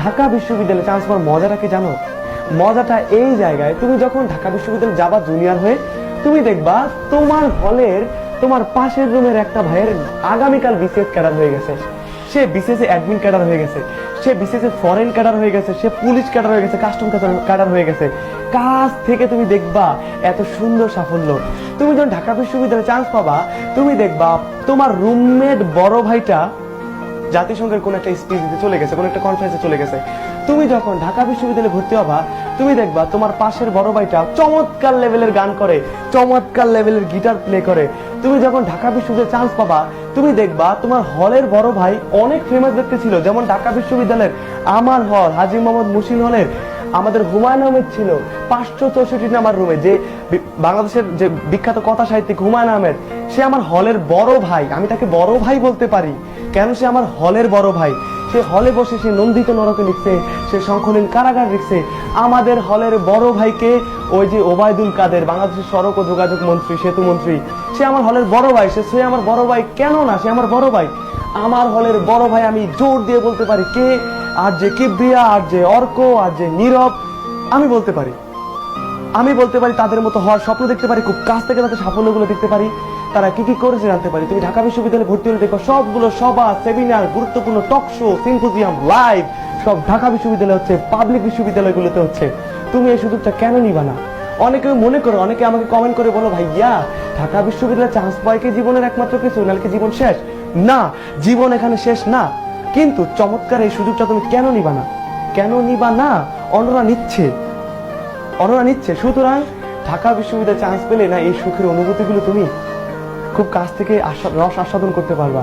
ঢাকা বিশ্ববিদ্যালয়ে চান্স পাওয়ার মজাটা কি জানো? মজাটা এই জায়গায়, তুমি যখন ঢাকা বিশ্ববিদ্যালয়ে যাবা জুনিয়র হয়ে, তুমি দেখবা তোমার হলের তোমার পাশের রুমের একটা ভাইয়ের আগামীকাল বিসিএস ক্যাডার হয়ে গেছে, সে বিসিএস অ্যাডমিন ক্যাডার হয়ে গেছে, সে বিসিএস ফরেন ক্যাডার হয়ে গেছে, সে পুলিশ ক্যাডার হয়ে গেছে, কাস্টম ক্যাডার হয়ে গেছে। কাজ থেকে তুমি দেখবা এত সুন্দর সাফল্য। তুমি যখন ঢাকা বিশ্ববিদ্যালয়ে চান্স পাবা, তুমি দেখবা তোমার রুমমেট বড় ভাইটা জাতিসংঘের কোন একটা স্পিচ দিতে চলে গেছে, কোন একটা কনফারেন্সে চলে গেছে। তুমি যখন ঢাকা বিশ্ববিদ্যালয়ে ভর্তি হবা, তুমি দেখবা তোমার পাশের বড় ভাইটা চমৎকার লেভেলের গান করে, চমৎকার লেভেলের গিটার প্লে করে। তুমি যখন ঢাকা বিশ্ববিদ্যালয়ে চান্স পাবা, তুমি দেখবা তোমার হলের বড় ভাই অনেক ফেমাস ব্যক্তি ছিল, যেমন ঢাকা বিশ্ববিদ্যালয়ের আমার হল হাজী মোহাম্মদ মুহসিন হলের আমাদের হুমায়ুন আহমেদ ছিল 564 নাম্বার রুমে, যে বাংলাদেশের যে বিখ্যাত কথা সাহিত্যিক হুমায়ুন আহমেদ, সে আমার হলের বড় ভাই। আমি তাকে বড় ভাই বলতে পারি, কেন? সে আমার হলের বড় ভাই। সে হলে বসে সে নন্দিত নরকে লিখছে, সে শঙ্খনীল কারাগার লিখছে। আমাদের হলের বড় ভাইকে ওই যে ওবায়দুল কাদের, বাংলাদেশের সড়ক ও যোগাযোগ মন্ত্রী, সেতু মন্ত্রী, সে আমার হলের বড় ভাই। সে আমার বড় ভাই কেন না, সে আমার বড় ভাই। আমার হলের বড় ভাই আমি জোর দিয়ে বলতে পারি কে, আর যে কিবরিয়া, আর যে অর্ক, আর যে নীরব, আমি বলতে পারি তাদের মতো হওয়ার স্বপ্ন দেখতে পারি, খুব কাছ থেকে তাদের সাফল্যগুলো দেখতে পারি, তারা কি কি করেছে জানতে পারি। তুমি ঢাকা বিশ্ববিদ্যালয়ে ভর্তি হলে দেখো সবগুলো সভা, সেমিনার, গুরুত্বপূর্ণ টক শো, সিম্পোজিয়াম, লাইভ সব ঢাকা বিশ্ববিদ্যালয়ে হচ্ছে, পাবলিক বিশ্ববিদ্যালয়গুলোতে হচ্ছে। তুমি এই সুযোগটা কেন নিবা না? অনেকে মনে করো, অনেকে আমাকে কমেন্ট করে বলো, ভাইয়া ঢাকা বিশ্ববিদ্যালয়ে চান্স পায় কি জীবনের একমাত্র কিছু, নাহলে কি জীবন শেষ? না, জীবন এখানে শেষ না, কিন্তু চমৎকার এই সুযোগটা তুমি কেন নিবা না? কেন নিবা না? অন্যরা নিচ্ছে। সুতরাং ঢাকা বিশ্ববিদ্যালয়ে চান্স পেলে না এই সুখের অনুভূতিগুলো তুমি খুব কাছ থেকে রস আস্বাদন করতে পারবা।